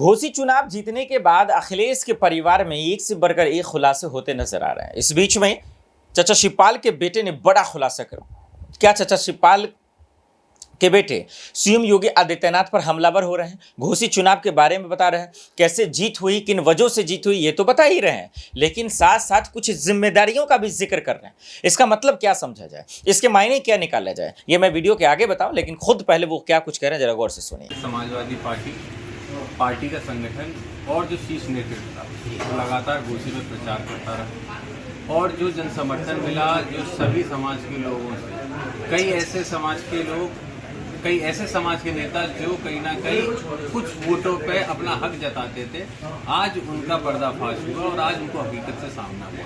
घोसी चुनाव जीतने के बाद अखिलेश के परिवार में एक से बढ़कर एक खुलासे होते नजर आ रहे हैं। इस बीच में चाचा शिवपाल के बेटे ने बड़ा खुलासा कर क्या चाचा शिवपाल के बेटे सीएम योगी आदित्यनाथ पर हमलावर हो रहे हैं। घोसी चुनाव के बारे में बता रहे हैं, कैसे जीत हुई, किन वजहों से जीत हुई ये तो बता ही रहे हैं, लेकिन साथ साथ कुछ जिम्मेदारियों का भी जिक्र कर रहे हैं। इसका मतलब क्या समझा जाए, इसके मायने क्या निकाला जाए, ये मैं वीडियो के आगे बताऊं, लेकिन खुद पहले वो क्या कुछ कह रहे हैं जरा गौर से सुनिए। समाजवादी पार्टी का संगठन और जो शीर्ष नेतृत्व था लगातार घोसी में प्रचार करता रहा और जो जन समर्थन मिला, जो सभी समाज के लोगों से, कई ऐसे समाज के नेता जो कहीं ना कहीं कुछ वोटों पे अपना हक जताते थे, आज उनका पर्दाफाश हुआ और आज उनको हकीकत से सामना हुआ।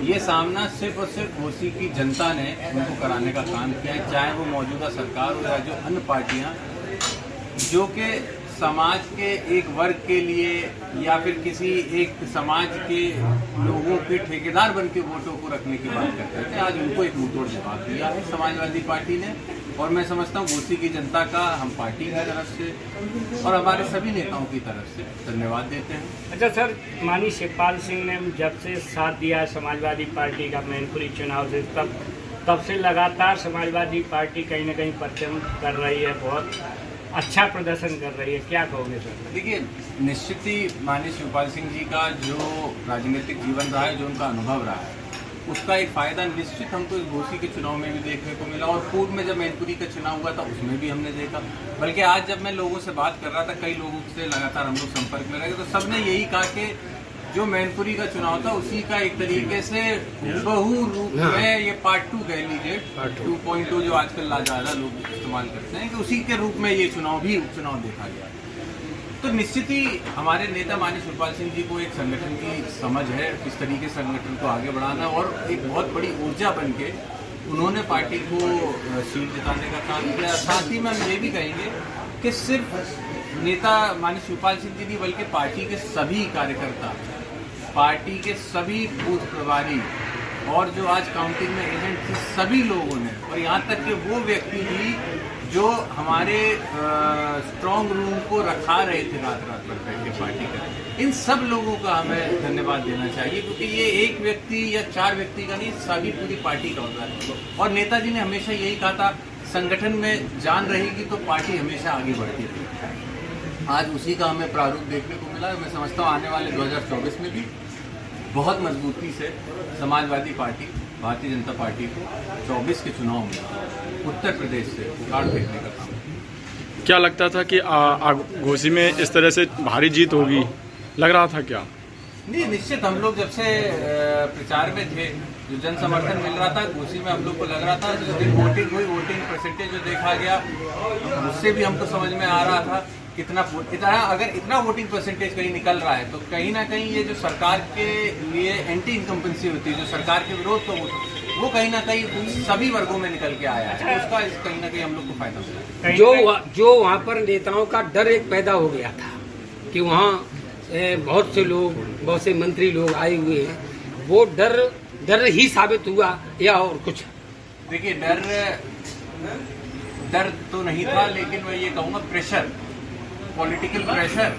ये सामना सिर्फ और सिर्फ घोसी की जनता ने उनको कराने का काम किया है, चाहे वो मौजूदा सरकार हो या जो अन्य पार्टियां जो कि समाज के एक वर्ग के लिए या फिर किसी एक समाज के लोगों के ठेकेदार बन के वोटों को रखने की बात करते थे, आज उनको एक मुंहतोड़ जवाब दिया है समाजवादी पार्टी ने। और मैं समझता हूँ घोसी की जनता का हम पार्टी की तरफ से और हमारे सभी नेताओं की तरफ से धन्यवाद देते हैं। अच्छा सर, माननीय शिवपाल सिंह ने जब से साथ दिया है समाजवादी पार्टी का मैनपुरी चुनाव से, तब से लगातार समाजवादी पार्टी कहीं ना कहीं परचम कर रही है, बहुत अच्छा प्रदर्शन कर रही है, क्या कहोगे सर? देखिए, निश्चित ही माननीय शिवपाल सिंह जी का जो राजनीतिक जीवन रहा है, जो उनका अनुभव रहा है, उसका एक फायदा निश्चित हमको इस घोसी के चुनाव में भी देखने को मिला और पूर्व में जब मैनपुरी का चुनाव हुआ था उसमें भी हमने देखा। बल्कि आज जब मैं लोगों से बात कर रहा था, कई लोगों से लगातार हम लोग संपर्क में रहे, तो सबने यही कहा कि जो मैनपुरी का चुनाव था उसी का एक तरीके से बहु रूप में ये पार्ट 2 कह लीजिए, 2.2 जो आजकल ज़्यादा लोग इस्तेमाल करते हैं, कि उसी के रूप में ये उपचुनाव देखा गया। तो निश्चित ही हमारे नेता माननीय शिवपाल सिंह जी को एक संगठन की समझ है, किस तरीके से संगठन को आगे बढ़ाना, और एक बहुत बड़ी ऊर्जा बन के उन्होंने पार्टी को सीट जिताने का काम किया। साथ ही में हम ये भी कहेंगे कि सिर्फ नेता माननीय शिवपाल सिंह जी नहीं, बल्कि पार्टी के सभी कार्यकर्ता, पार्टी के सभी बूथ प्रभारी और जो आज काउंटिंग में एजेंट थे, सभी लोगों ने, और यहाँ तक कि वो व्यक्ति भी जो हमारे स्ट्रॉन्ग रूम को रखा रहे थे रात भर बैठ के पार्टी का, इन सब लोगों का हमें धन्यवाद देना चाहिए, क्योंकि ये एक व्यक्ति या 4 व्यक्ति का नहीं, सभी पूरी पार्टी का होता है। और नेताजी ने हमेशा यही कहा था, संगठन में जान रहेगी तो पार्टी हमेशा आगे बढ़ती रहेगी। आज उसी का हमें प्रारूप देखने को मिला। मैं समझता हूँ आने वाले 2024 में भी बहुत मजबूती से समाजवादी पार्टी, भारतीय जनता पार्टी को 24 के चुनाव में उत्तर प्रदेश से उखाड़ फेंकने का काम। क्या लगता था कि घोसी में इस तरह से भारी जीत होगी, लग रहा था क्या? नहीं, निश्चित हम लोग जब से प्रचार में थे, जो जन समर्थन मिल रहा था घोसी में, हम लोग को लग रहा था, जिस दिन वोटिंग हुई, वोटिंग परसेंटेज जो देखा गया उससे भी हमको समझ में आ रहा था अगर इतना वोटिंग परसेंटेज कहीं निकल रहा है तो कहीं ना कहीं ये जो सरकार के लिए एंटी इनकम्पेंसी होती है, जो सरकार के विरोध का वोट, वो कहीं ना कहीं सभी वर्गों में निकल के आया है, तो उसका कहीं ना कहीं हम लोग को फायदा मिला। जो वहाँ पर नेताओं का डर एक पैदा हो गया था कि वहाँ बहुत से लोग, बहुत से मंत्री लोग आए हुए हैं, वो डर ही साबित हुआ या और कुछ? देखिए, डर तो नहीं था, लेकिन मैं ये कहूँगा पॉलिटिकल प्रेशर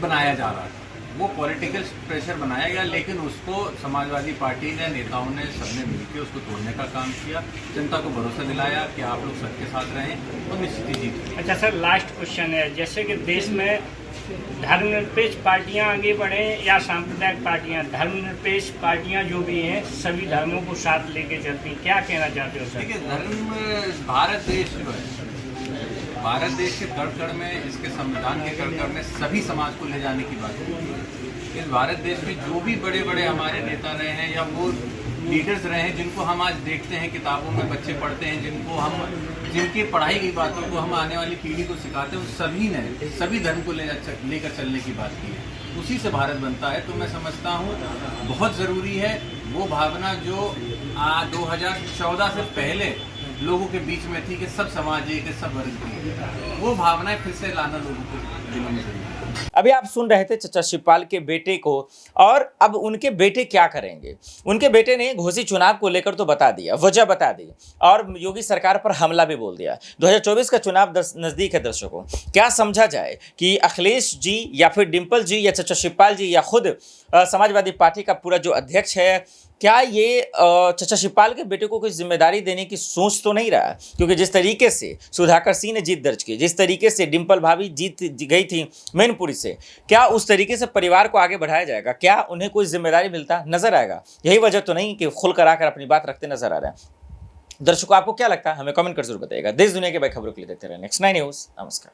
बनाया जा रहा था। वो पॉलिटिकल प्रेशर बनाया गया, लेकिन उसको समाजवादी पार्टी ने, नेताओं ने, सबने मिलकर उसको तोड़ने का काम किया, जनता को भरोसा दिलाया कि आप लोग सबके साथ रहें और निश्चित ही जीत। अच्छा सर, लास्ट क्वेश्चन है, जैसे कि देश में धर्मनिरपेक्ष पार्टियां आगे बढ़ें या सांप्रदायिक पार्टियां, धर्मनिरपेक्ष पार्टियां जो भी हैं सभी धर्मों को साथ लेके चलती, क्या कहना चाहते हो सर? देखिए, भारत देश जो है, भारत देश के कड़ में, इसके संविधान के कड़ में सभी समाज को ले जाने की बात है। इस भारत देश में जो भी बड़े बड़े हमारे नेता रहे हैं या वो लीडर्स रहे हैं, जिनको हम आज देखते हैं किताबों में बच्चे पढ़ते हैं, जिनकी पढ़ाई की बातों को हम आने वाली पीढ़ी को सिखाते हैं, उन सभी ने सभी धर्म को लेकर चलने की बात की है। उसी से भारत बनता है। तो मैं समझता हूँ बहुत ज़रूरी है वो भावना जो 2014 से पहले लोगों के बीच में थी कि सब समाज एक, सब वर्ग की, वो भावनाएं फिर से लाना लोगों को दिलों में जरूरी है। अभी आप सुन रहे थे चचा शिवपाल के बेटे को, और अब उनके बेटे क्या करेंगे। उनके बेटे ने घोसी चुनाव को लेकर तो बता दिया, वजह बता दी, और योगी सरकार पर हमला भी बोल दिया। 2024 का चुनाव नजदीक है दर्शकों। क्या समझा जाए कि अखिलेश जी या फिर डिंपल जी या चचा शिवपाल जी या खुद समाजवादी पार्टी का पूरा जो अध्यक्ष है, क्या ये चचा शिवपाल के बेटे को कोई जिम्मेदारी देने की सोच तो नहीं रहा? क्योंकि जिस तरीके से सुधाकर सिंह ने जीत दर्ज की, जिस तरीके से डिंपल भाभी जीत गई थी मैनपुरी से, क्या उस तरीके से परिवार को आगे बढ़ाया जाएगा? क्या उन्हें कोई जिम्मेदारी मिलता नजर आएगा? यही वजह तो नहीं कि खुल कर आकर अपनी बात रखते नजर आ रहे हैं। दर्शकों, आपको क्या लगता है हमें कमेंट कर जरूर बताइएगा। देश दुनिया के बड़ी खबरों के लिए देखते रहे नेक्स्ट 9 न्यूज। नमस्कार।